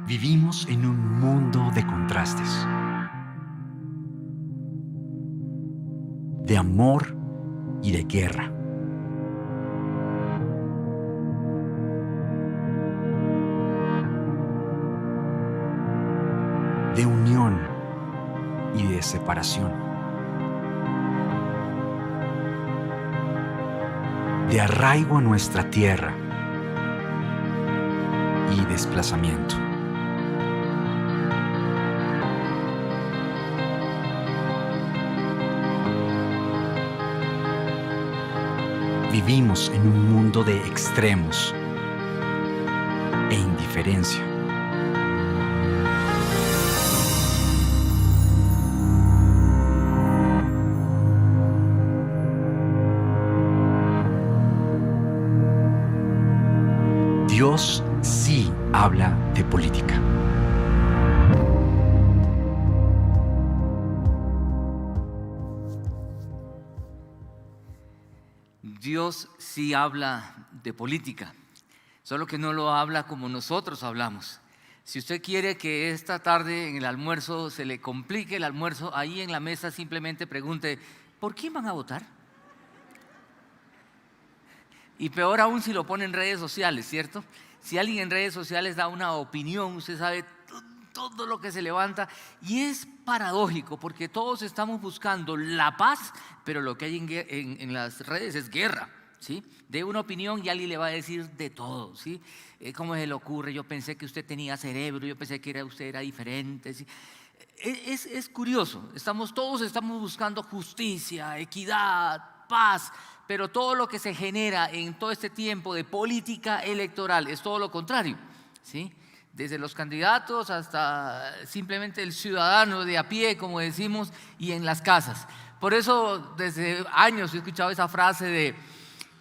Vivimos en un mundo de contrastes, de amor y de guerra, de unión y de separación, de arraigo a nuestra tierra y desplazamiento. Vivimos en un mundo de extremos e indiferencia. Dios sí habla de política. Dios sí habla de política, solo que no lo habla como nosotros hablamos. Si usted quiere que esta tarde en el almuerzo se le complique el almuerzo, ahí en la mesa simplemente pregunte, ¿por quién van a votar? Y peor aún si lo pone en redes sociales, ¿cierto? Si alguien en redes sociales da una opinión, usted sabe todo lo que se levanta, y es paradójico porque todos estamos buscando la paz, pero lo que hay en las redes es guerra, ¿sí? De una opinión y alguien le va a decir de todo, ¿sí? ¿Cómo se le ocurre? Yo pensé que usted tenía cerebro, yo pensé que usted era diferente, ¿sí? Es curioso, todos estamos buscando justicia, equidad, paz, pero todo lo que se genera en todo este tiempo de política electoral es todo lo contrario, ¿sí? Desde los candidatos hasta simplemente el ciudadano de a pie, como decimos, y en las casas. Por eso desde años he escuchado esa frase de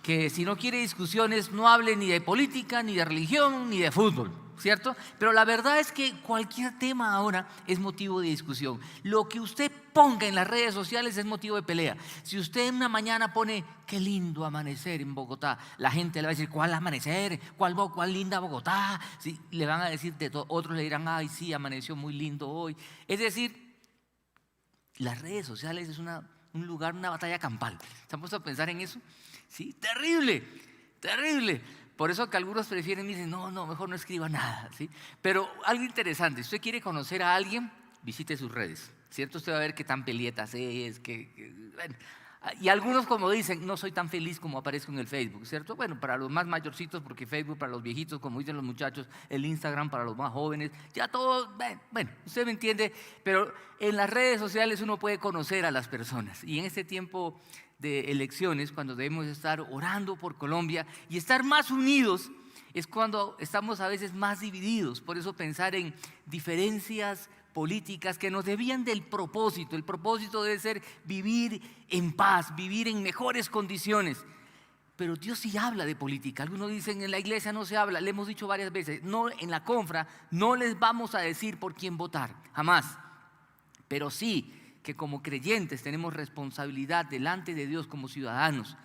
que si no quiere discusiones no hable ni de política, ni de religión, ni de fútbol, ¿cierto? Pero la verdad es que cualquier tema ahora es motivo de discusión. Lo que usted ponga en las redes sociales es motivo de pelea. Si usted en una mañana pone qué lindo amanecer en Bogotá, la gente le va a decir ¿cuál amanecer? ¿Cuál linda Bogotá? Sí, le van a decir de todo. Otros le dirán ay sí, amaneció muy lindo hoy. Es decir, las redes sociales es un lugar, una batalla campal. ¿Estamos a pensar en eso? Sí, terrible, terrible. Por eso que algunos prefieren y dicen, no, mejor no escriba nada, ¿sí? Pero algo interesante, si usted quiere conocer a alguien, visite sus redes, ¿cierto? Usted va a ver qué tan pelietas es, bueno. Y algunos como dicen, no soy tan feliz como aparezco en el Facebook, ¿cierto? Bueno, para los más mayorcitos, porque Facebook para los viejitos, como dicen los muchachos, el Instagram para los más jóvenes, ya todo, bueno, usted me entiende, pero en las redes sociales uno puede conocer a las personas. Y en este tiempo de elecciones, cuando debemos estar orando por Colombia y estar más unidos, es cuando estamos a veces más divididos. Por eso pensar en diferencias políticas que nos desvían del propósito. El propósito debe ser vivir en paz, vivir en mejores condiciones. Pero Dios sí habla de política. Algunos dicen en la iglesia no se habla, le hemos dicho varias veces, no, en la confra no les vamos a decir por quién votar, jamás. Pero sí que como creyentes tenemos responsabilidad delante de Dios como ciudadanos.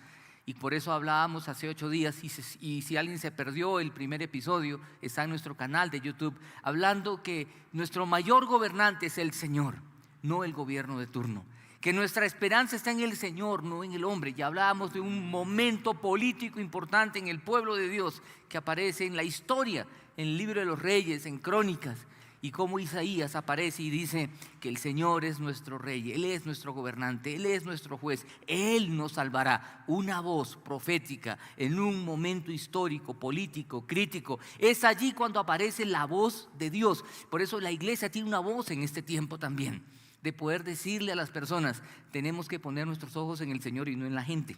Y por eso hablábamos hace 8 días, y si alguien se perdió el primer episodio, está en nuestro canal de YouTube, hablando que nuestro mayor gobernante es el Señor, no el gobierno de turno. Que nuestra esperanza está en el Señor, no en el hombre. Ya hablábamos de un momento político importante en el pueblo de Dios que aparece en la historia, en el libro de los Reyes, en Crónicas. Y cómo Isaías aparece y dice que el Señor es nuestro rey, Él es nuestro gobernante, Él es nuestro juez, Él nos salvará. Una voz profética en un momento histórico, político, crítico. Es allí cuando aparece la voz de Dios. Por eso la iglesia tiene una voz en este tiempo también, de poder decirle a las personas, tenemos que poner nuestros ojos en el Señor y no en la gente.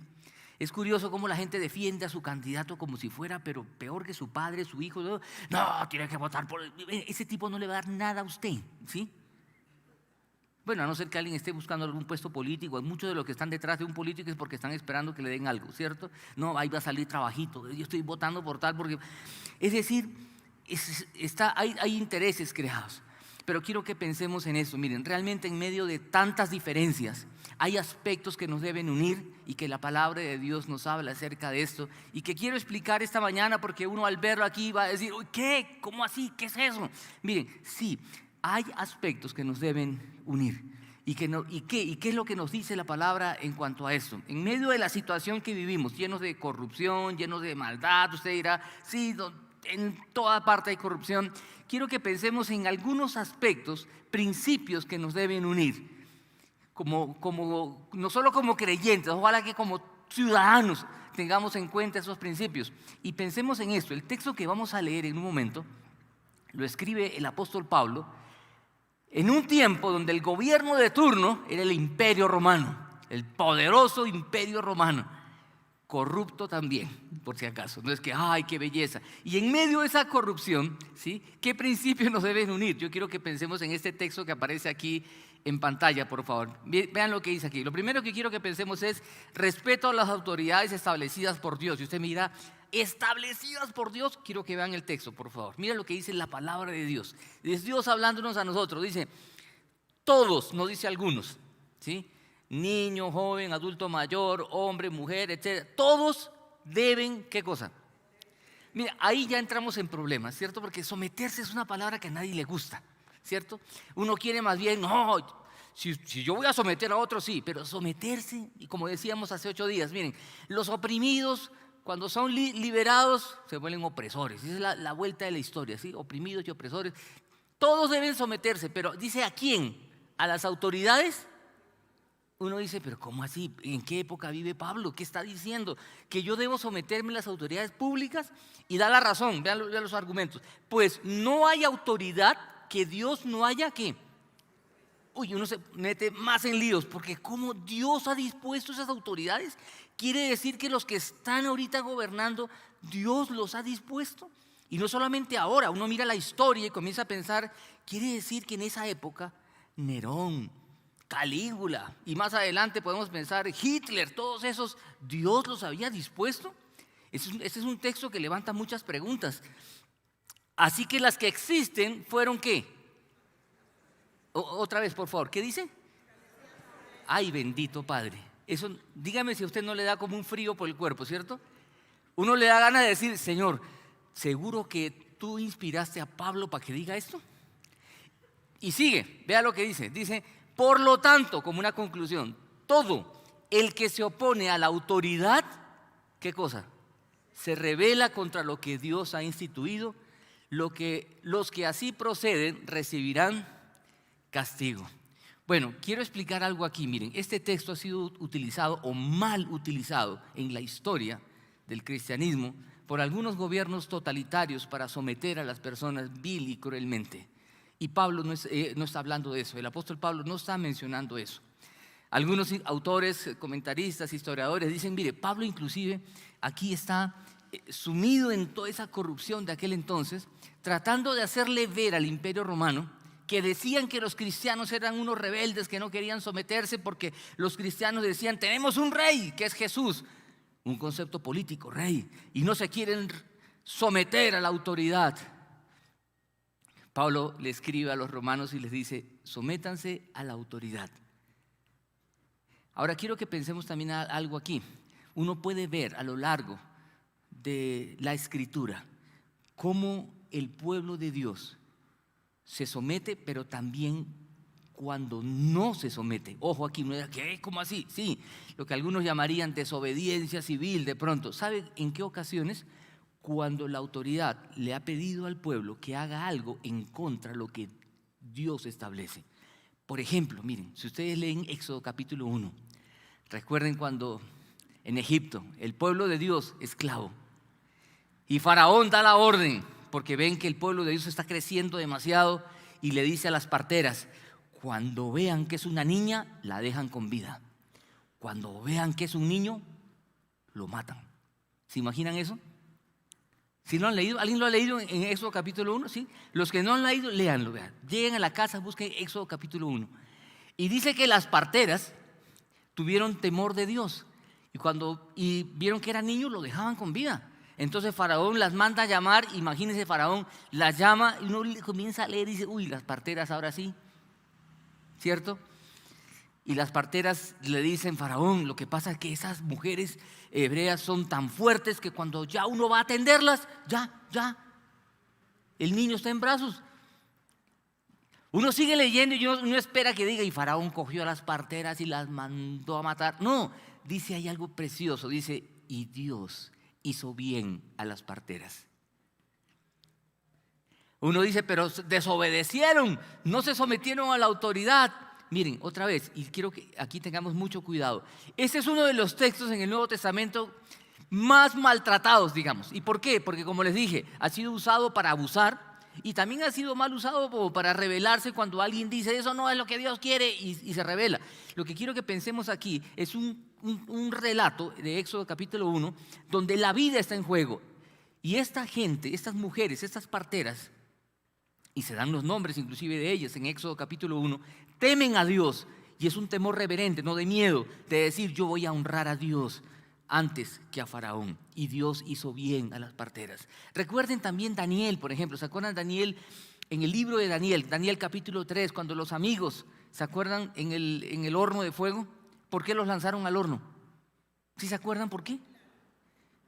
Es curioso cómo la gente defiende a su candidato como si fuera, pero peor que su padre, su hijo. No, tiene que votar por él. Ese tipo no le va a dar nada a usted, ¿sí? Bueno, a no ser que alguien esté buscando algún puesto político. Muchos de los que están detrás de un político es porque están esperando que le den algo, ¿cierto? No, ahí va a salir trabajito. Yo estoy votando por tal porque… Es decir, hay intereses creados. Pero quiero que pensemos en eso. Miren, realmente en medio de tantas diferencias hay aspectos que nos deben unir y que la palabra de Dios nos habla acerca de esto y que quiero explicar esta mañana, porque uno al verlo aquí va a decir, ¿qué? ¿Cómo así? ¿Qué es eso? Miren, sí, hay aspectos que nos deben unir. ¿Y qué es lo que nos dice la palabra en cuanto a esto? En medio de la situación que vivimos, llenos de corrupción, llenos de maldad, usted dirá, sí, en toda parte hay corrupción. Quiero que pensemos en algunos aspectos, principios que nos deben unir, no solo como creyentes, ojalá que como ciudadanos tengamos en cuenta esos principios. Y pensemos en esto. El texto que vamos a leer en un momento lo escribe el apóstol Pablo en un tiempo donde el gobierno de turno era el Imperio Romano, el poderoso Imperio Romano, corrupto también, por si acaso. No es que, ¡ay, qué belleza! Y en medio de esa corrupción, ¿sí?, ¿qué principios nos deben unir? Yo quiero que pensemos en este texto que aparece aquí en pantalla, por favor. Vean lo que dice aquí. Lo primero que quiero que pensemos es respeto a las autoridades establecidas por Dios. Y usted mira, establecidas por Dios, quiero que vean el texto, por favor. Mira lo que dice la palabra de Dios. Es Dios hablándonos a nosotros. Dice, todos, no dice algunos, ¿sí? Niño, joven, adulto mayor, hombre, mujer, etc. Todos deben, ¿qué cosa? Mira, ahí ya entramos en problemas, ¿cierto? Porque someterse es una palabra que a nadie le gusta, ¿cierto? Uno quiere más bien, no, si yo voy a someter a otro, sí, pero someterse, y como decíamos hace 8 días, miren, los oprimidos, cuando son liberados, se vuelven opresores. Esa es la vuelta de la historia, ¿sí? Oprimidos y opresores. Todos deben someterse, pero dice, ¿a quién? ¿A las autoridades? Uno dice, pero ¿cómo así? ¿En qué época vive Pablo? ¿Qué está diciendo? ¿Que yo debo someterme a las autoridades públicas? Y da la razón, vean los argumentos. Pues no hay autoridad que Dios no haya, ¿qué? Uno se mete más en líos, porque ¿cómo Dios ha dispuesto esas autoridades? Quiere decir que los que están ahorita gobernando, Dios los ha dispuesto. Y no solamente ahora, uno mira la historia y comienza a pensar, quiere decir que en esa época, Nerón, Calígula, y más adelante podemos pensar Hitler, todos esos, ¿Dios los había dispuesto? Ese es un texto que levanta muchas preguntas. Así que las que existen fueron, ¿qué? Otra vez, por favor, ¿qué dice? Ay, bendito Padre. Eso, dígame si a usted no le da como un frío por el cuerpo, ¿cierto? Uno le da ganas de decir, Señor, ¿seguro que tú inspiraste a Pablo para que diga esto? Y sigue, vea lo que dice. Dice, por lo tanto, como una conclusión, todo el que se opone a la autoridad, ¿qué cosa? Se rebela contra lo que Dios ha instituido. Los que así proceden recibirán castigo. Bueno, quiero explicar algo aquí. Miren, este texto ha sido utilizado o mal utilizado en la historia del cristianismo por algunos gobiernos totalitarios para someter a las personas vil y cruelmente. Y Pablo no está hablando de eso, el apóstol Pablo no está mencionando eso. Algunos autores, comentaristas, historiadores dicen, mire, Pablo inclusive aquí está sumido en toda esa corrupción de aquel entonces, tratando de hacerle ver al Imperio Romano que decían que los cristianos eran unos rebeldes que no querían someterse porque los cristianos decían, tenemos un rey que es Jesús, un concepto político, rey, y no se quieren someter a la autoridad. Pablo le escribe a los romanos y les dice, sométanse a la autoridad. Ahora quiero que pensemos también algo aquí. Uno puede ver a lo largo de la Escritura cómo el pueblo de Dios se somete, pero también cuando no se somete. Ojo aquí, uno dirá, ¿qué? ¿Cómo así? Sí, lo que algunos llamarían desobediencia civil de pronto. ¿Sabe en qué ocasiones? Cuando la autoridad le ha pedido al pueblo que haga algo en contra de lo que Dios establece. Por ejemplo, miren, si ustedes leen Éxodo capítulo 1, recuerden cuando en Egipto el pueblo de Dios esclavo y Faraón da la orden porque ven que el pueblo de Dios está creciendo demasiado y le dice a las parteras, cuando vean que es una niña, la dejan con vida. Cuando vean que es un niño, lo matan. ¿Se imaginan eso? Si no han leído, ¿alguien lo ha leído en Éxodo capítulo 1? ¿Sí? Los que no han leído, léanlo, vean. Lleguen a la casa, busquen Éxodo capítulo 1. Y dice que las parteras tuvieron temor de Dios. Y vieron que era niño, lo dejaban con vida. Entonces Faraón las manda a llamar, imagínense, Faraón las llama y uno comienza a leer y dice, uy, las parteras ahora sí, ¿cierto? Y las parteras le dicen, Faraón, lo que pasa es que esas mujeres hebreas son tan fuertes que cuando ya uno va a atenderlas, ya, el niño está en brazos. Uno sigue leyendo y uno espera que diga, y Faraón cogió a las parteras y las mandó a matar. No, dice ahí algo precioso, dice, y Dios hizo bien a las parteras. Uno dice, pero desobedecieron, no se sometieron a la autoridad. Miren, otra vez, y quiero que aquí tengamos mucho cuidado. Este es uno de los textos en el Nuevo Testamento más maltratados, digamos. ¿Y por qué? Porque como les dije, ha sido usado para abusar y también ha sido mal usado como para rebelarse cuando alguien dice eso no es lo que Dios quiere y se rebela. Lo que quiero que pensemos aquí es un relato de Éxodo capítulo 1 donde la vida está en juego. Y esta gente, estas mujeres, estas parteras, y se dan los nombres inclusive de ellas en Éxodo capítulo 1, temen a Dios y es un temor reverente, no de miedo, de decir yo voy a honrar a Dios antes que a Faraón. Y Dios hizo bien a las parteras. Recuerden también Daniel, por ejemplo, ¿se acuerdan Daniel en el libro de Daniel? Daniel capítulo 3, cuando los amigos, ¿se acuerdan en el horno de fuego? ¿Por qué los lanzaron al horno? ¿Sí se acuerdan por qué?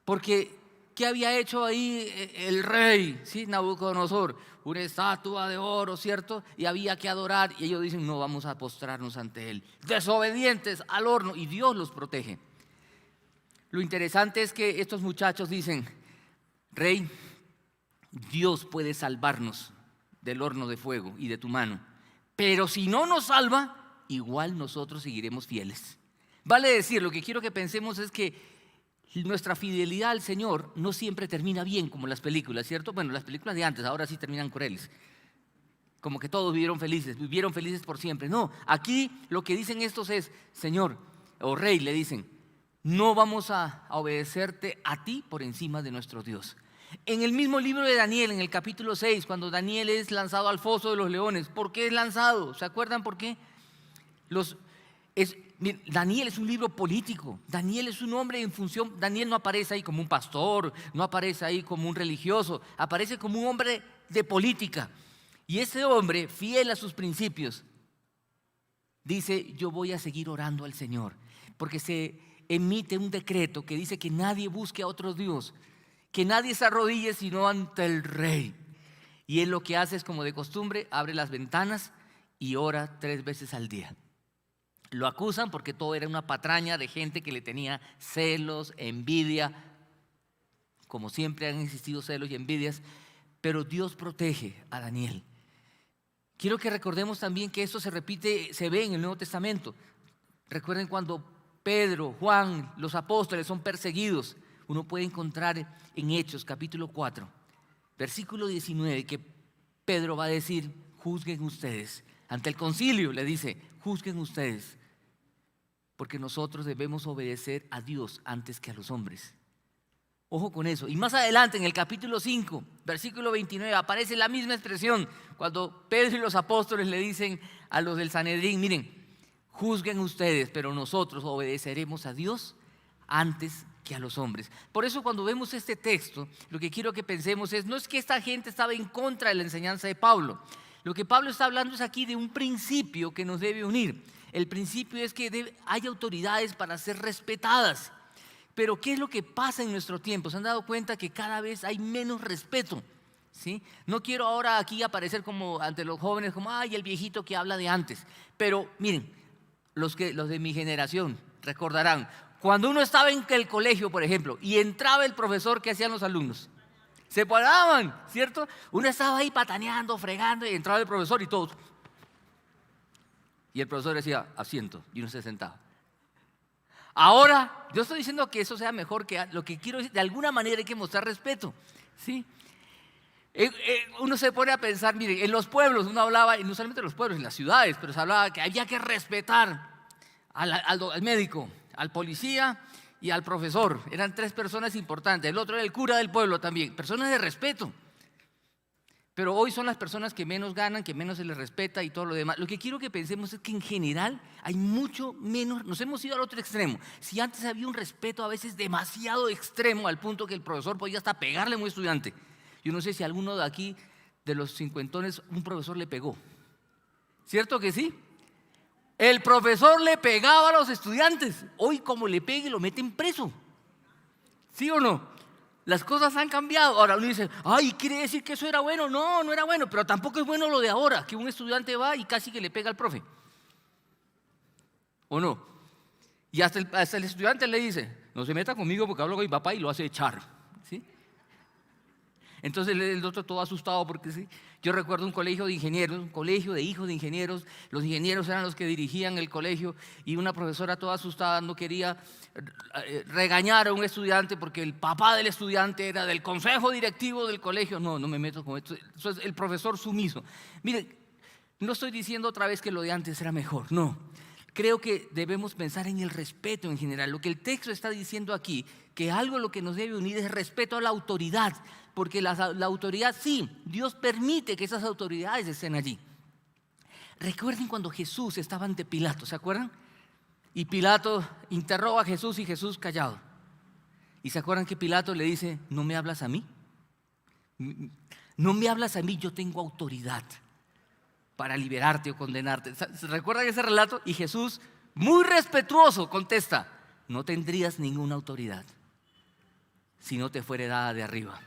Porque ¿qué había hecho ahí el rey? ¿Sí? Nabucodonosor, una estatua de oro, ¿cierto? Y había que adorar y ellos dicen no, vamos a postrarnos ante él. Desobedientes al horno y Dios los protege. Lo interesante es que estos muchachos dicen, Rey, Dios puede salvarnos del horno de fuego y de tu mano, pero si no nos salva, igual nosotros seguiremos fieles. Vale decir, lo que quiero que pensemos es que nuestra fidelidad al Señor no siempre termina bien como las películas, ¿cierto? Bueno, las películas de antes ahora sí terminan crueles, como que todos vivieron felices por siempre. No, aquí lo que dicen estos es, Señor o Rey, le dicen, no vamos a obedecerte a ti por encima de nuestro Dios. En el mismo libro de Daniel, en el capítulo 6, cuando Daniel es lanzado al foso de los leones, ¿por qué es lanzado? ¿Se acuerdan por qué? Daniel es un libro político. Daniel es un hombre en función. Daniel no aparece ahí como un pastor, no aparece ahí como un religioso, aparece como un hombre de política. Y ese hombre, fiel a sus principios, dice: yo voy a seguir orando al Señor, porque se emite un decreto que dice que nadie busque a otro Dios, que nadie se arrodille sino ante el Rey. Y él lo que hace es, como de costumbre, abre las ventanas y ora 3 veces al día. Lo acusan porque todo era una patraña de gente que le tenía celos, envidia, como siempre han existido celos y envidias, pero Dios protege a Daniel. Quiero que recordemos también que esto se repite, se ve en el Nuevo Testamento. Recuerden cuando Pedro, Juan, los apóstoles son perseguidos. Uno puede encontrar en Hechos capítulo 4, versículo 19, que Pedro va a decir: juzguen ustedes. Ante el concilio le dice: juzguen ustedes, porque nosotros debemos obedecer a Dios antes que a los hombres. Ojo con eso. Y más adelante en el capítulo 5, versículo 29, aparece la misma expresión cuando Pedro y los apóstoles le dicen a los del Sanedrín: miren, juzguen ustedes, pero nosotros obedeceremos a Dios antes que a los hombres. Por eso cuando vemos este texto, lo que quiero que pensemos es, no es que esta gente estaba en contra de la enseñanza de Pablo. Lo que Pablo está hablando es aquí de un principio que nos debe unir. El principio es que hay autoridades para ser respetadas. Pero ¿qué es lo que pasa en nuestro tiempo? ¿Se han dado cuenta que cada vez hay menos respeto? ¿Sí? No quiero ahora aquí aparecer como ante los jóvenes, como ay, el viejito que habla de antes. Pero miren, los de mi generación recordarán, cuando uno estaba en el colegio, por ejemplo, y entraba el profesor, ¿qué hacían los alumnos? Se paraban, ¿cierto? Uno estaba ahí pataneando, fregando, y entraba el profesor y todos. Y el profesor decía: asiento, y uno se sentaba. Ahora, yo estoy diciendo que eso sea mejor, que lo que quiero decir, de alguna manera hay que mostrar respeto, ¿sí? Uno se pone a pensar, miren, en los pueblos uno hablaba, y no solamente en los pueblos, en las ciudades, pero se hablaba que había que respetar al médico, al policía y al profesor. Eran 3 personas importantes. El otro era el cura del pueblo también, personas de respeto. Pero hoy son las personas que menos ganan, que menos se les respeta y todo lo demás. Lo que quiero que pensemos es que en general hay mucho menos, nos hemos ido al otro extremo. Si antes había un respeto a veces demasiado extremo al punto que el profesor podía hasta pegarle a un estudiante. Yo no sé si a alguno de aquí, de los cincuentones, un profesor le pegó. ¿Cierto que sí? El profesor le pegaba a los estudiantes. Hoy como le pegue lo meten preso. ¿Sí o no? Las cosas han cambiado. Ahora uno dice, ay, ¿quiere decir que eso era bueno? No, no era bueno, pero tampoco es bueno lo de ahora, que un estudiante va y casi que le pega al profe. ¿O no? Y hasta el estudiante le dice, no se meta conmigo porque hablo con mi papá y lo hace echar. ¿Sí? Entonces el otro todo asustado porque sí. Yo recuerdo un colegio de ingenieros, un colegio de hijos de ingenieros. Los ingenieros eran los que dirigían el colegio y una profesora toda asustada no quería regañar a un estudiante porque el papá del estudiante era del consejo directivo del colegio. No, no me meto con esto. Eso es el profesor sumiso. Miren, no estoy diciendo otra vez que lo de antes era mejor, no. Creo que debemos pensar en el respeto en general. Lo que el texto está diciendo aquí, que algo lo que nos debe unir es respeto a la autoridad, porque la autoridad, sí, Dios permite que esas autoridades estén allí. Recuerden cuando Jesús estaba ante Pilato, ¿se acuerdan? Y Pilato interroga a Jesús y Jesús callado. ¿Y se acuerdan que Pilato le dice, no me hablas a mí? No me hablas a mí, yo tengo autoridad para liberarte o condenarte. ¿Se recuerdan ese relato? Y Jesús, muy respetuoso, contesta, no tendrías ninguna autoridad si no te fuera dada de arriba.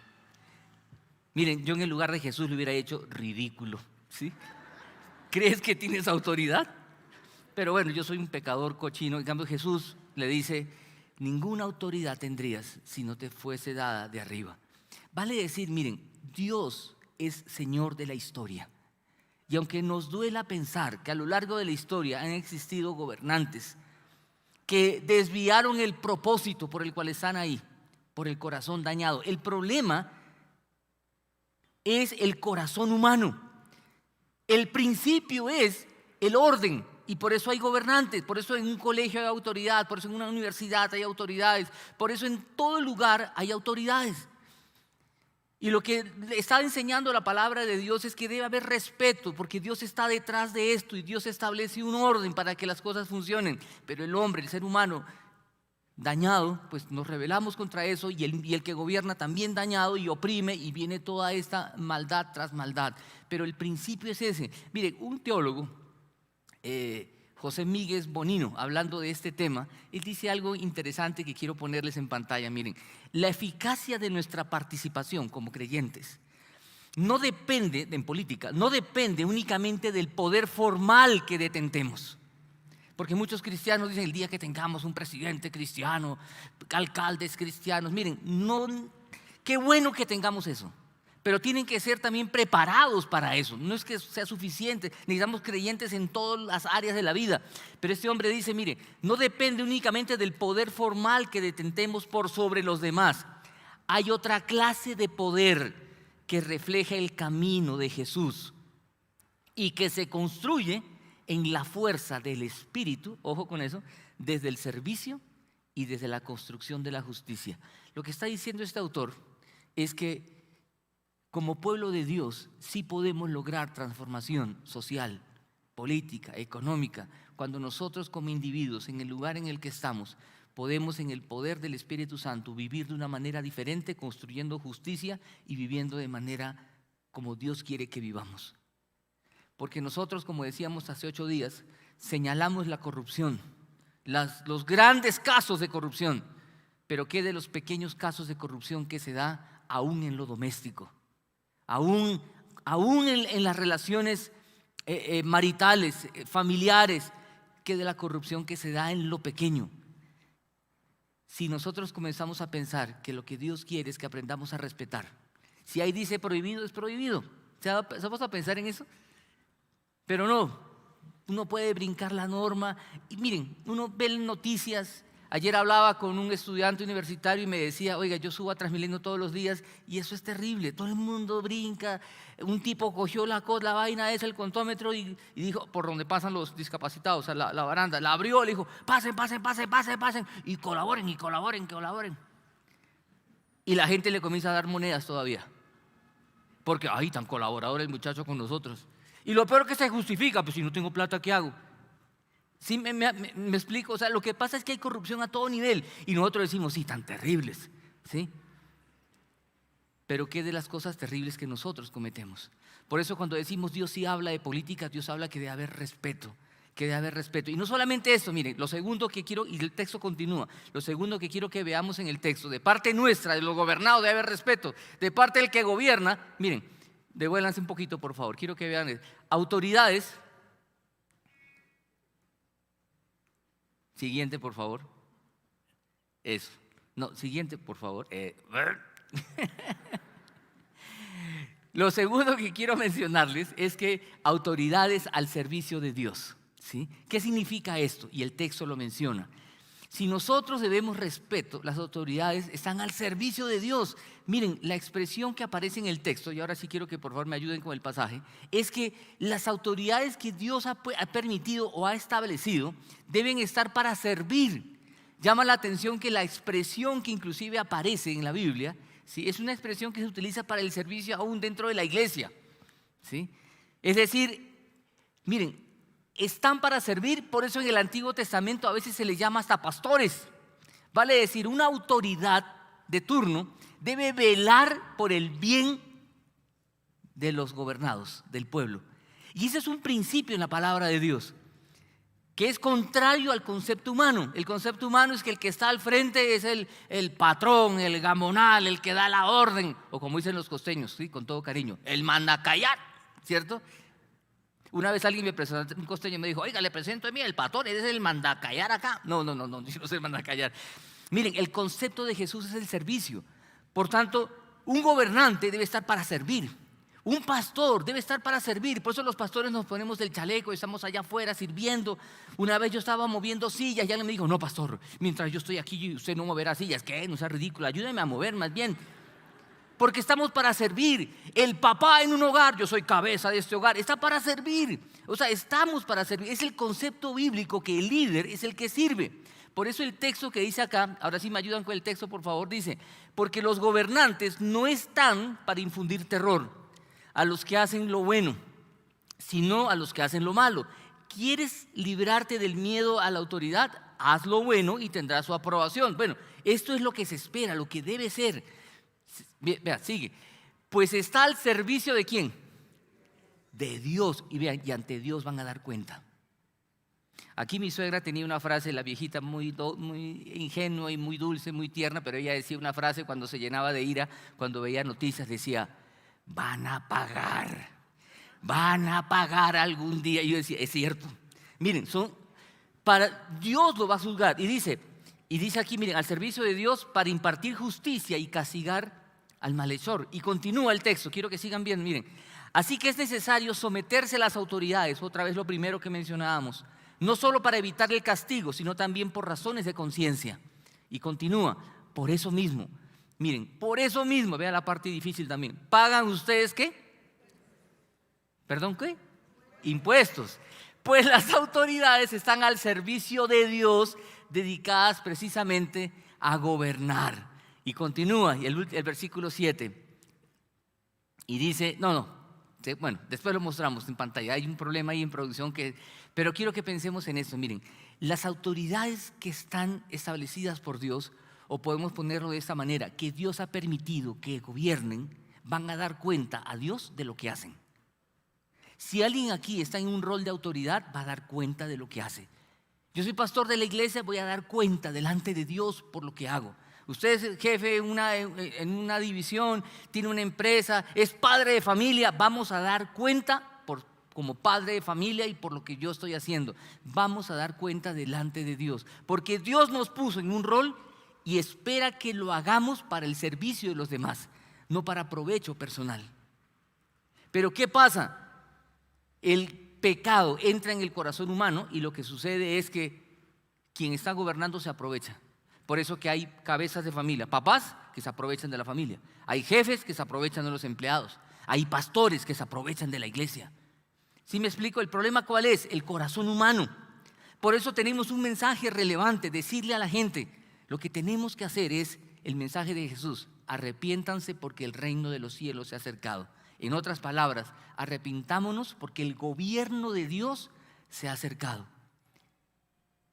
Miren, yo en el lugar de Jesús le hubiera hecho ridículo, ¿sí? ¿Crees que tienes autoridad? Pero bueno, yo soy un pecador cochino. En cambio Jesús le dice, ninguna autoridad tendrías si no te fuese dada de arriba. Vale decir, miren, Dios es Señor de la historia. Y aunque nos duela pensar que a lo largo de la historia han existido gobernantes que desviaron el propósito por el cual están ahí, por el corazón dañado, el problema es el corazón humano. El principio es el orden y por eso hay gobernantes, por eso en un colegio hay autoridad, por eso en una universidad hay autoridades, por eso en todo lugar hay autoridades. Y lo que está enseñando la palabra de Dios es que debe haber respeto, porque Dios está detrás de esto y Dios establece un orden para que las cosas funcionen. Pero el hombre, el ser humano dañado, pues nos rebelamos contra eso y el que gobierna también dañado y oprime y viene toda esta maldad tras maldad. Pero el principio es ese. Mire, un teólogo, José Míguez Bonino, hablando de este tema, él dice algo interesante que quiero ponerles en pantalla. Miren, la eficacia de nuestra participación como creyentes no depende, en política, no depende únicamente del poder formal que detentemos. Porque muchos cristianos dicen, el día que tengamos un presidente cristiano, alcaldes cristianos, miren, no, qué bueno que tengamos eso. Pero tienen que ser también preparados para eso. No es que sea suficiente, necesitamos creyentes en todas las áreas de la vida. Pero este hombre dice, mire, no depende únicamente del poder formal que detentemos por sobre los demás. Hay otra clase de poder que refleja el camino de Jesús y que se construye en la fuerza del Espíritu, ojo con eso, desde el servicio y desde la construcción de la justicia. Lo que está diciendo este autor es que como pueblo de Dios sí podemos lograr transformación social, política, económica, cuando nosotros como individuos en el lugar en el que estamos podemos en el poder del Espíritu Santo vivir de una manera diferente, construyendo justicia y viviendo de manera como Dios quiere que vivamos. Porque nosotros, como decíamos hace 8 días, señalamos la corrupción, los grandes casos de corrupción, pero ¿qué de los pequeños casos de corrupción que se da aún en lo doméstico? Aún en las relaciones maritales, familiares, ¿qué de la corrupción que se da en lo pequeño? Si nosotros comenzamos a pensar que lo que Dios quiere es que aprendamos a respetar, si ahí dice prohibido, es prohibido. ¿Vamos a pensar en eso? Pero no, uno puede brincar la norma. Y miren, uno ve noticias. Ayer hablaba con un estudiante universitario y me decía, oiga, yo subo a Transmilenio todos los días y eso es terrible, todo el mundo brinca. Un tipo cogió la vaina esa, el contómetro y dijo, por donde pasan los discapacitados, o sea, la baranda, la abrió, le dijo, pasen, y colaboren. Y la gente le comienza a dar monedas todavía. porque, ay, tan colaborador el muchacho con nosotros. Y lo peor que se justifica, pues si no tengo plata, ¿qué hago? ¿Sí me explico? O sea, lo que pasa es que hay corrupción a todo nivel y nosotros decimos, sí, tan terribles, ¿sí? Pero ¿qué de las cosas terribles que nosotros cometemos? Por eso cuando decimos Dios sí habla de política, Dios habla que debe haber respeto, que debe haber respeto. Y no solamente eso, miren, lo segundo que quiero, y el texto continúa, lo segundo que quiero que veamos en el texto, de parte nuestra, de los gobernados debe haber respeto, de parte del que gobierna, miren, devuélvanse un poquito por favor, quiero que vean, autoridades, siguiente por favor, eso, no, siguiente por favor, Lo segundo que quiero mencionarles es que autoridades al servicio de Dios, ¿sí? ¿Qué significa esto? Y el texto lo menciona. Si nosotros debemos respeto, las autoridades están al servicio de Dios. Miren, la expresión que aparece en el texto, y ahora sí quiero que por favor me ayuden con el pasaje, es que las autoridades que Dios ha permitido o ha establecido deben estar para servir. Llama la atención que la expresión que inclusive aparece en la Biblia, ¿sí?, es una expresión que se utiliza para el servicio aún dentro de la iglesia, ¿sí? Es decir, miren, están para servir, por eso en el Antiguo Testamento a veces se les llama hasta pastores. Vale decir, una autoridad de turno debe velar por el bien de los gobernados, del pueblo. Y ese es un principio en la palabra de Dios, que es contrario al concepto humano. El concepto humano es que el que está al frente es el patrón, el gamonal, el que da la orden, o como dicen los costeños, ¿sí?, con todo cariño, el mandacallar, ¿cierto? Una vez alguien me presentó, un costeño me dijo, oiga, le presento a mí el patrón, él es el mandacallar acá. No, yo no soy el mandacallar. Miren, el concepto de Jesús es el servicio. Por tanto, un gobernante debe estar para servir. Un pastor debe estar para servir. Por eso los pastores nos ponemos el chaleco y estamos allá afuera sirviendo. Una vez yo estaba moviendo sillas y alguien me dijo, no, pastor, mientras yo estoy aquí usted no moverá sillas. ¿Qué? No sea ridículo, ayúdeme a mover más bien. Porque estamos para servir. El papá en un hogar, yo soy cabeza de este hogar, está para servir. O sea, estamos para servir. Es el concepto bíblico que el líder es el que sirve. Por eso el texto que dice acá, ahora sí me ayudan con el texto por favor, dice, porque los gobernantes no están para infundir terror a los que hacen lo bueno, sino a los que hacen lo malo. ¿Quieres librarte del miedo a la autoridad? Haz lo bueno y tendrás su aprobación. Bueno, esto es lo que se espera, lo que debe ser. Vea, sigue. Pues está al servicio ¿de quién? De Dios. Y vean, y ante Dios van a dar cuenta. Aquí mi suegra tenía una frase, la viejita muy ingenua y muy dulce, muy tierna, pero ella decía una frase cuando se llenaba de ira, cuando veía noticias, decía, van a pagar algún día. Y yo decía, es cierto. Miren, para Dios lo va a juzgar. Y dice aquí, miren, al servicio de Dios para impartir justicia y castigar al malhechor. Y continúa el texto, quiero que sigan bien, miren. Así que es necesario someterse a las autoridades, otra vez lo primero que mencionábamos, no solo para evitar el castigo, sino también por razones de conciencia. Y continúa, por eso mismo. Miren, por eso mismo, vean la parte difícil también. ¿Pagan ustedes qué? ¿Perdón qué? Impuestos. Pues las autoridades están al servicio de Dios, dedicadas precisamente a gobernar. Y continúa, y el versículo 7. Y dice, bueno, después lo mostramos en pantalla. Hay un problema ahí en producción, pero quiero que pensemos en esto. Miren, las autoridades que están establecidas por Dios, o podemos ponerlo de esta manera, que Dios ha permitido que gobiernen, van a dar cuenta a Dios de lo que hacen. Si alguien aquí está en un rol de autoridad, va a dar cuenta de lo que hace. Yo soy pastor de la iglesia, voy a dar cuenta delante de Dios por lo que hago. Usted es jefe en una división, tiene una empresa, es padre de familia, vamos a dar cuenta como padre de familia y por lo que yo estoy haciendo. Vamos a dar cuenta delante de Dios, porque Dios nos puso en un rol y espera que lo hagamos para el servicio de los demás, no para provecho personal. Pero ¿qué pasa? El pecado entra en el corazón humano y lo que sucede es que quien está gobernando se aprovecha. Por eso que hay cabezas de familia, papás que se aprovechan de la familia, hay jefes que se aprovechan de los empleados, hay pastores que se aprovechan de la iglesia. ¿Sí me explico? El problema ¿cuál es? El corazón humano. Por eso tenemos un mensaje relevante, decirle a la gente, lo que tenemos que hacer es el mensaje de Jesús, arrepiéntanse porque el reino de los cielos se ha acercado. En otras palabras, arrepintámonos porque el gobierno de Dios se ha acercado.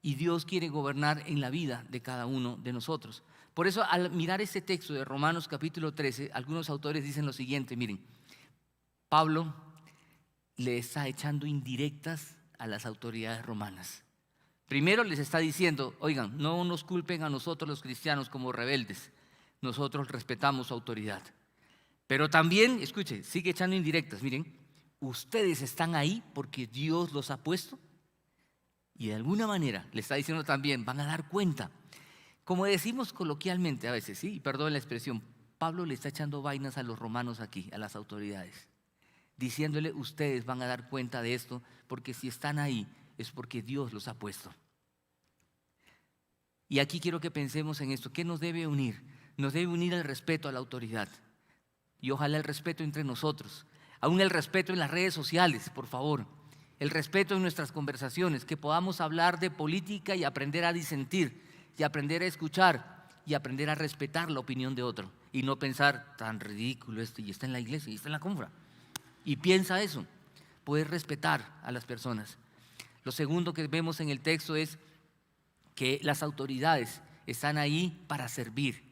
Y Dios quiere gobernar en la vida de cada uno de nosotros. Por eso, al mirar este texto de Romanos capítulo 13, algunos autores dicen lo siguiente, miren, Pablo le está echando indirectas a las autoridades romanas. Primero les está diciendo, oigan, no nos culpen a nosotros los cristianos como rebeldes, nosotros respetamos su autoridad. Pero también, escuche, sigue echando indirectas, miren, ustedes están ahí porque Dios los ha puesto y de alguna manera le está diciendo también, van a dar cuenta. Como decimos coloquialmente a veces, sí, perdón la expresión, Pablo le está echando vainas a los romanos aquí, a las autoridades, diciéndole, ustedes van a dar cuenta de esto porque si están ahí es porque Dios los ha puesto. Y aquí quiero que pensemos en esto, ¿qué nos debe unir? Nos debe unir el respeto a la autoridad y ojalá el respeto entre nosotros, aún el respeto en las redes sociales, por favor, el respeto en nuestras conversaciones, que podamos hablar de política y aprender a disentir y aprender a escuchar y aprender a respetar la opinión de otro y no pensar tan ridículo esto y está en la iglesia y está en la confra. Y piensa eso, poder respetar a las personas. Lo segundo que vemos en el texto es que las autoridades están ahí para servir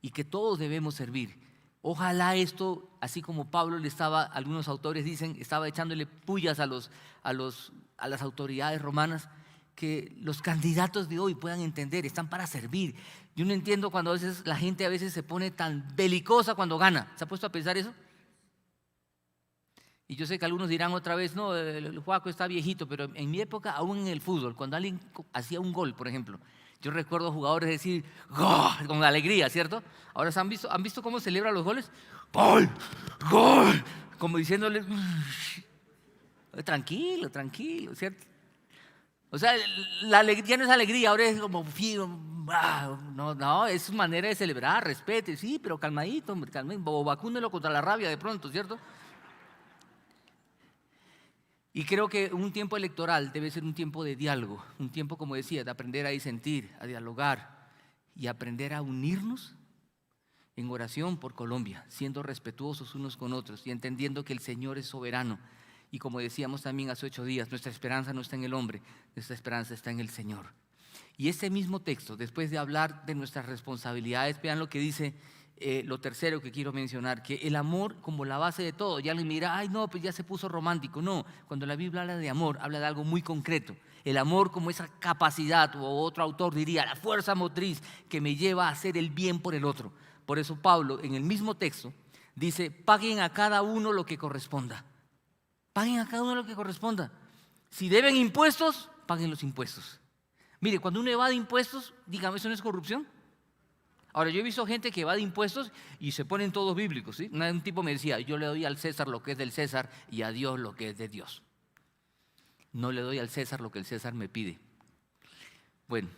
y que todos debemos servir. Ojalá esto, así como Pablo le estaba, algunos autores dicen, estaba echándole pullas a las autoridades romanas, que los candidatos de hoy puedan entender, están para servir. Yo no entiendo cuando a veces la gente a veces se pone tan belicosa cuando gana. ¿Se ha puesto a pensar eso? Y yo sé que algunos dirán otra vez, no, el Juaco está viejito, pero en mi época, aún en el fútbol, cuando alguien hacía un gol, por ejemplo, yo recuerdo jugadores decir, ¡gol!, con alegría, ¿cierto? Ahora ¿han visto cómo celebran los goles? ¡Gol! ¡Gol! Como diciéndole, tranquilo, tranquilo, ¿cierto? O sea, la alegría no es alegría, ahora es como, no, es su manera de celebrar, respete, sí, pero calmadito, o vacúnelo contra la rabia de pronto, ¿cierto? Y creo que un tiempo electoral debe ser un tiempo de diálogo, un tiempo, como decía, de aprender a disentir, a dialogar y aprender a unirnos en oración por Colombia, siendo respetuosos unos con otros y entendiendo que el Señor es soberano. Y como decíamos también hace 8 días, nuestra esperanza no está en el hombre, nuestra esperanza está en el Señor. Y ese mismo texto, después de hablar de nuestras responsabilidades, vean lo que dice lo tercero que quiero mencionar, que el amor como la base de todo. Ya alguien me dirá, ay no, pues ya se puso romántico. No, cuando la Biblia habla de amor, habla de algo muy concreto. El amor como esa capacidad, o otro autor diría, la fuerza motriz que me lleva a hacer el bien por el otro. Por eso Pablo, en el mismo texto, dice, paguen a cada uno lo que corresponda. Paguen a cada uno lo que corresponda. Si deben impuestos, paguen los impuestos. Mire, cuando uno evade impuestos, dígame, ¿eso no es corrupción? Ahora, yo he visto gente que evade impuestos y se ponen todos bíblicos, ¿sí? Un tipo me decía, yo le doy al César lo que es del César y a Dios lo que es de Dios. No le doy al César lo que el César me pide. Bueno,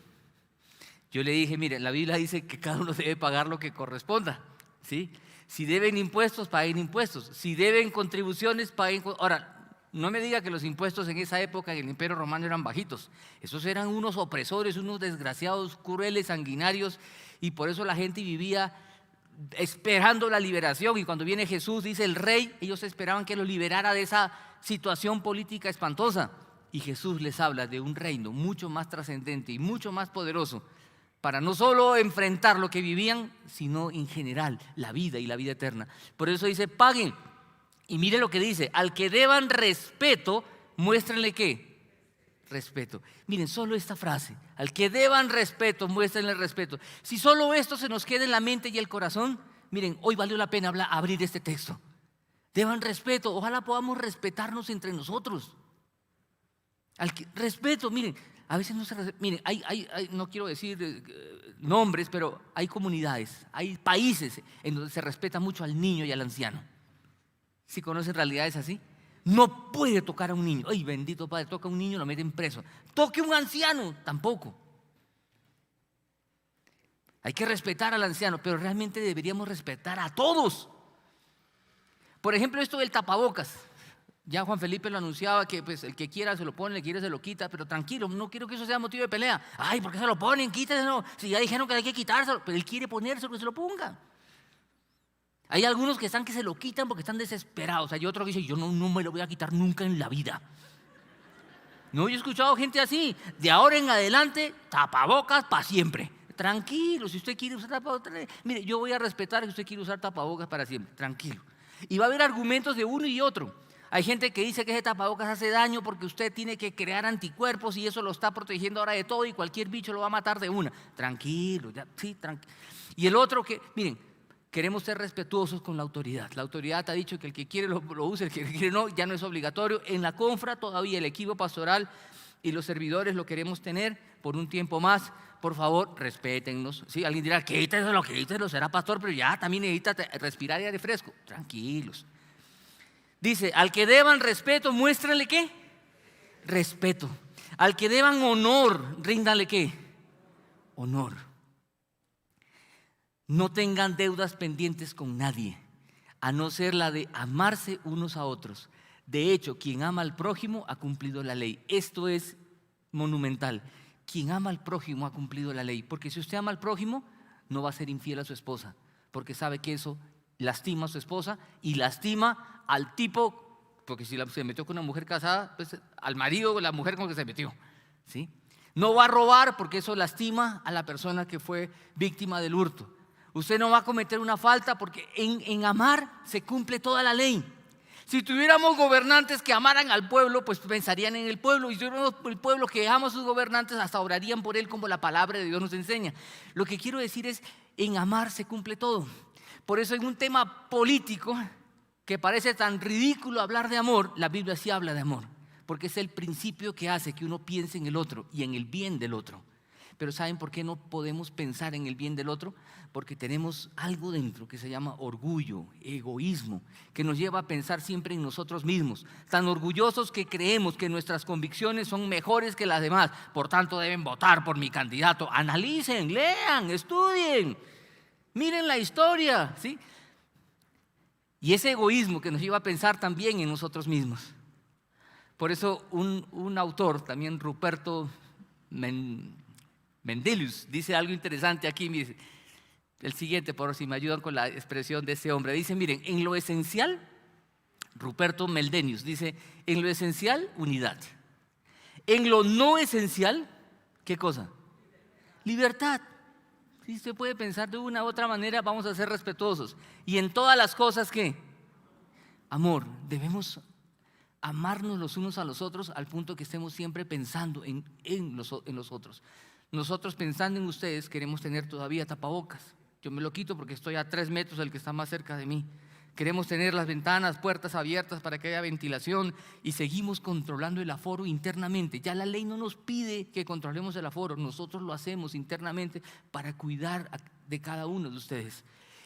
yo le dije, mire, la Biblia dice que cada uno debe pagar lo que corresponda, ¿sí? Si deben impuestos, paguen impuestos. Si deben contribuciones, paguen. Ahora, no me diga que los impuestos en esa época en el Imperio Romano eran bajitos. Esos eran unos opresores, unos desgraciados, crueles, sanguinarios, y por eso la gente vivía esperando la liberación. Y cuando viene Jesús, dice el rey, ellos esperaban que los liberara de esa situación política espantosa. Y Jesús les habla de un reino mucho más trascendente y mucho más poderoso para no solo enfrentar lo que vivían, sino en general la vida y la vida eterna. Por eso dice, paguen. Y mire lo que dice, al que deban respeto, muéstrenle ¿qué? Respeto. Miren, solo esta frase, al que deban respeto, muéstrenle respeto. Si solo esto se nos queda en la mente y el corazón, miren, hoy valió la pena abrir este texto. Deban respeto, ojalá podamos respetarnos entre nosotros. Respeto, miren, a veces no se respeta. Miren, no quiero decir nombres, pero hay comunidades, hay países en donde se respeta mucho al niño y al anciano. ¿Sí conocen realidades así? No puede tocar a un niño. Ay, bendito Padre, toca a un niño, lo meten preso. Toque a un anciano, tampoco. Hay que respetar al anciano, pero realmente deberíamos respetar a todos. Por ejemplo, esto del tapabocas. Ya Juan Felipe lo anunciaba que pues, el que quiera se lo pone, el que quiera se lo quita, pero tranquilo, no quiero que eso sea motivo de pelea. Ay, ¿por qué se lo ponen? Quítenselo. Si ya dijeron que hay que quitárselo, pero él quiere ponérselo, que se lo ponga. Hay algunos que están que se lo quitan porque están desesperados. Hay otros que dicen, yo no me lo voy a quitar nunca en la vida. No, yo he escuchado gente así, de ahora en adelante, tapabocas para siempre. Tranquilo, si usted quiere usar tapabocas, mire, yo voy a respetar que usted quiere usar tapabocas para siempre, tranquilo. Y va a haber argumentos de uno y otro. Hay gente que dice que ese tapabocas hace daño porque usted tiene que crear anticuerpos y eso lo está protegiendo ahora de todo y cualquier bicho lo va a matar de una. Tranquilo, ya, sí, tranquilo. Y el otro que, miren, queremos ser respetuosos con la autoridad. La autoridad ha dicho que el que quiere lo use, el que quiere no, ya no es obligatorio. En la confra todavía el equipo pastoral y los servidores lo queremos tener por un tiempo más. Por favor, respétennos. ¿Sí? Alguien dirá, quíteselo, será pastor, pero ya también necesita respirar aire fresco. Tranquilos. Dice, al que deban respeto, muéstrenle ¿qué? Respeto. Al que deban honor, ríndanle ¿qué? Honor. No tengan deudas pendientes con nadie, a no ser la de amarse unos a otros. De hecho, quien ama al prójimo ha cumplido la ley. Esto es monumental. Quien ama al prójimo ha cumplido la ley. Porque si usted ama al prójimo, no va a ser infiel a su esposa, porque sabe que eso lastima a su esposa y lastima al tipo, porque si se metió con una mujer casada, pues al marido o la mujer con la que se metió, ¿sí? No va a robar porque eso lastima a la persona que fue víctima del hurto. Usted no va a cometer una falta porque en amar se cumple toda la ley. Si tuviéramos gobernantes que amaran al pueblo, pues pensarían en el pueblo. Y si tuviéramos el pueblo que ama a sus gobernantes, hasta orarían por él como la palabra de Dios nos enseña. Lo que quiero decir es, en amar se cumple todo. Por eso en un tema político que parece tan ridículo hablar de amor, la Biblia sí habla de amor, porque es el principio que hace que uno piense en el otro y en el bien del otro. Pero ¿saben por qué no podemos pensar en el bien del otro? Porque tenemos algo dentro que se llama orgullo, egoísmo, que nos lleva a pensar siempre en nosotros mismos, tan orgullosos que creemos que nuestras convicciones son mejores que las demás, por tanto deben votar por mi candidato. Analicen, lean, estudien, miren la historia, ¿sí? Y ese egoísmo que nos lleva a pensar también en nosotros mismos. Por eso un autor, también Ruperto Mendelius, dice algo interesante aquí, dice, el siguiente, por si me ayudan con la expresión de ese hombre. Dice, miren, en lo esencial, Ruperto Mendelius dice, en lo esencial, unidad. En lo no esencial, ¿qué cosa? Libertad. Si usted puede pensar de una u otra manera, vamos a ser respetuosos. Y en todas las cosas, ¿qué? Amor. Debemos amarnos los unos a los otros al punto que estemos siempre pensando en los otros. Nosotros pensando en ustedes queremos tener todavía tapabocas. Yo me lo quito porque estoy a 3 metros del que está más cerca de mí. Queremos tener las ventanas, puertas abiertas para que haya ventilación y seguimos controlando el aforo internamente. Ya la ley no nos pide que controlemos el aforo, nosotros lo hacemos internamente para cuidar de cada uno de ustedes.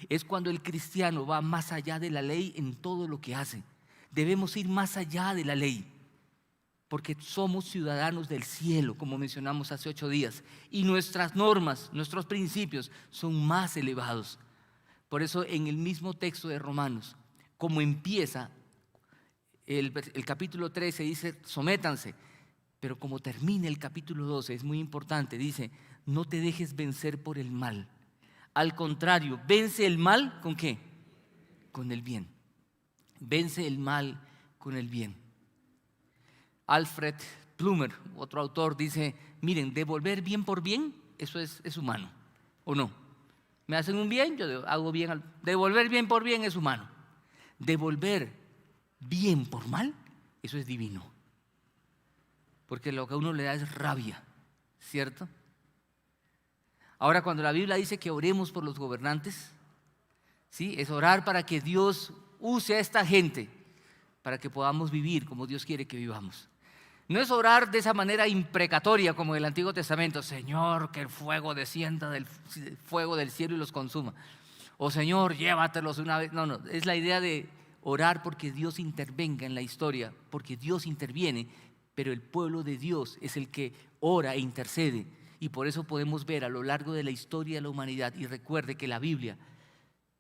Es cuando el cristiano va más allá de la ley en todo lo que hace. Debemos ir más allá de la ley, porque somos ciudadanos del cielo, como mencionamos hace 8 días, y nuestras normas, nuestros principios son más elevados. Por eso en el mismo texto de Romanos, como empieza el capítulo 13, dice sométanse, pero como termina el capítulo 12, es muy importante, dice, no te dejes vencer por el mal. Al contrario, vence el mal ¿con qué? Con el bien. Vence el mal con el bien. Alfred Plummer, otro autor, dice, miren, devolver bien por bien, eso es humano, ¿o no? Me hacen un bien, yo hago bien. Devolver bien por bien es humano. Devolver bien por mal, eso es divino. Porque lo que a uno le da es rabia, ¿cierto? Ahora, cuando la Biblia dice que oremos por los gobernantes, ¿sí? Es orar para que Dios use a esta gente para que podamos vivir como Dios quiere que vivamos. No es orar de esa manera imprecatoria como en el Antiguo Testamento, Señor, que el fuego descienda del fuego del cielo y los consuma. O Señor, llévatelos una vez. No, es la idea de orar porque Dios intervenga en la historia, porque Dios interviene, pero el pueblo de Dios es el que ora e intercede. Y por eso podemos ver a lo largo de la historia de la humanidad, y recuerde que la Biblia,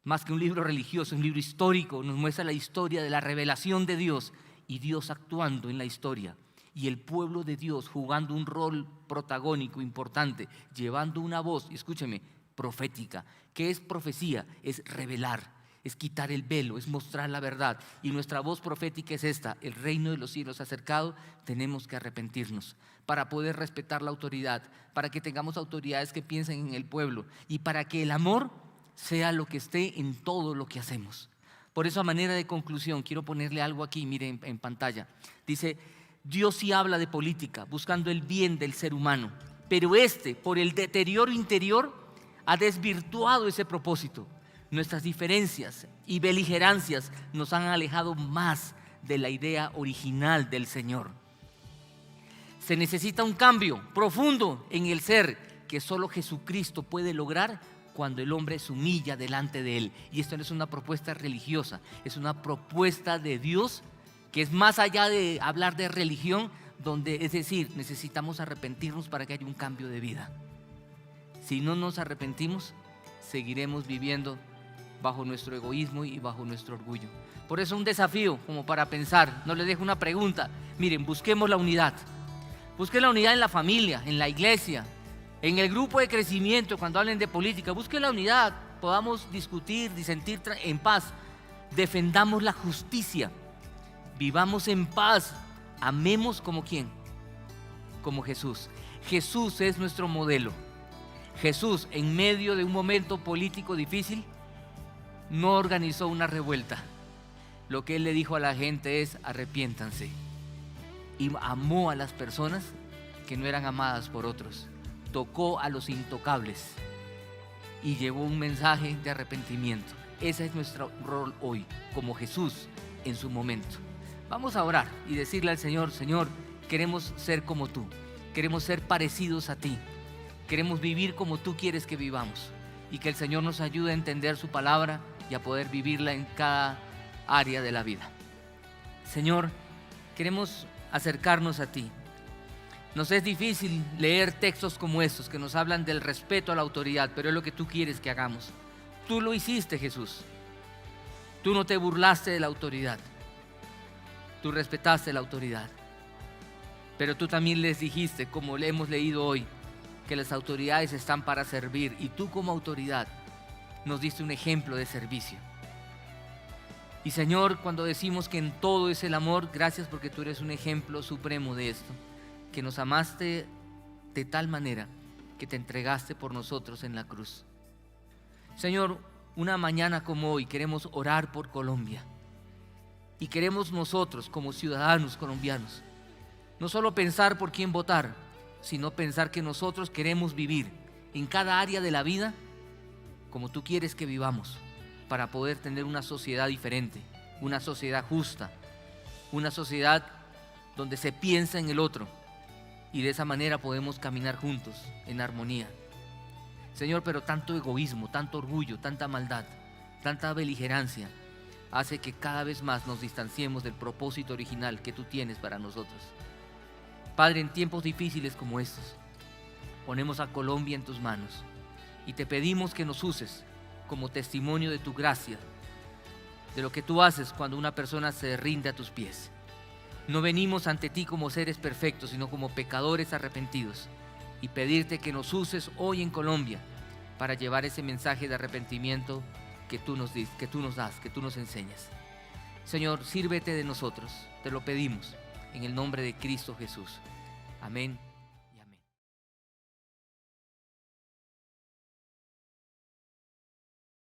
más que un libro religioso, un libro histórico, nos muestra la historia de la revelación de Dios y Dios actuando en la historia. Y el pueblo de Dios jugando un rol protagónico importante, llevando una voz, escúcheme, profética. ¿Qué es profecía? Es revelar, es quitar el velo, es mostrar la verdad. Y nuestra voz profética es esta: el reino de los cielos se ha acercado, tenemos que arrepentirnos para poder respetar la autoridad, para que tengamos autoridades que piensen en el pueblo y para que el amor sea lo que esté en todo lo que hacemos. Por eso, a manera de conclusión, quiero ponerle algo aquí, miren en pantalla. Dice: Dios sí habla de política, buscando el bien del ser humano, pero por el deterioro interior, ha desvirtuado ese propósito. Nuestras diferencias y beligerancias nos han alejado más de la idea original del Señor. Se necesita un cambio profundo en el ser que solo Jesucristo puede lograr cuando el hombre se humilla delante de Él. Y esto no es una propuesta religiosa, es una propuesta de Dios que es más allá de hablar de religión, es decir, necesitamos arrepentirnos para que haya un cambio de vida. Si no nos arrepentimos, seguiremos viviendo bajo nuestro egoísmo y bajo nuestro orgullo. Por eso un desafío como para pensar, no les dejo una pregunta. Miren, busquemos la unidad. Busquen la unidad en la familia, en la iglesia, en el grupo de crecimiento, cuando hablen de política. Busquen la unidad, podamos discutir, disentir en paz. Defendamos la justicia, vivamos en paz, amemos como ¿quién? Como Jesús. Jesús es nuestro modelo. Jesús, en medio de un momento político difícil, no organizó una revuelta. Lo que Él le dijo a la gente es: arrepiéntanse. Y amó a las personas que no eran amadas por otros. Tocó a los intocables y llevó un mensaje de arrepentimiento. Ese es nuestro rol hoy, como Jesús en su momento. Vamos a orar y decirle al Señor: Señor, queremos ser como tú, queremos ser parecidos a ti, queremos vivir como tú quieres que vivamos, y que el Señor nos ayude a entender su palabra y a poder vivirla en cada área de la vida. Señor, queremos acercarnos a ti. Nos es difícil leer textos como estos que nos hablan del respeto a la autoridad, pero es lo que tú quieres que hagamos. Tú lo hiciste, Jesús. Tú no te burlaste de la autoridad. Tú respetaste la autoridad. Pero tú también les dijiste, como le hemos leído hoy, que las autoridades están para servir, y tú como autoridad nos diste un ejemplo de servicio. Y Señor, cuando decimos que en todo es el amor, gracias porque tú eres un ejemplo supremo de esto, que nos amaste de tal manera que te entregaste por nosotros en la cruz. Señor, una mañana como hoy queremos orar por Colombia, y queremos nosotros como ciudadanos colombianos no solo pensar por quién votar, sino pensar que nosotros queremos vivir en cada área de la vida como tú quieres que vivamos, para poder tener una sociedad diferente, una sociedad justa, una sociedad donde se piensa en el otro, y de esa manera podemos caminar juntos en armonía. Señor, pero tanto egoísmo, tanto orgullo, tanta maldad, tanta beligerancia hace que cada vez más nos distanciemos del propósito original que tú tienes para nosotros. Padre, en tiempos difíciles como estos, ponemos a Colombia en tus manos y te pedimos que nos uses como testimonio de tu gracia, de lo que tú haces cuando una persona se rinde a tus pies. No venimos ante ti como seres perfectos, sino como pecadores arrepentidos, y pedirte que nos uses hoy en Colombia para llevar ese mensaje de arrepentimiento que tú nos das, que tú nos enseñas. Señor, sírvete de nosotros, te lo pedimos en el nombre de Cristo Jesús. Amén.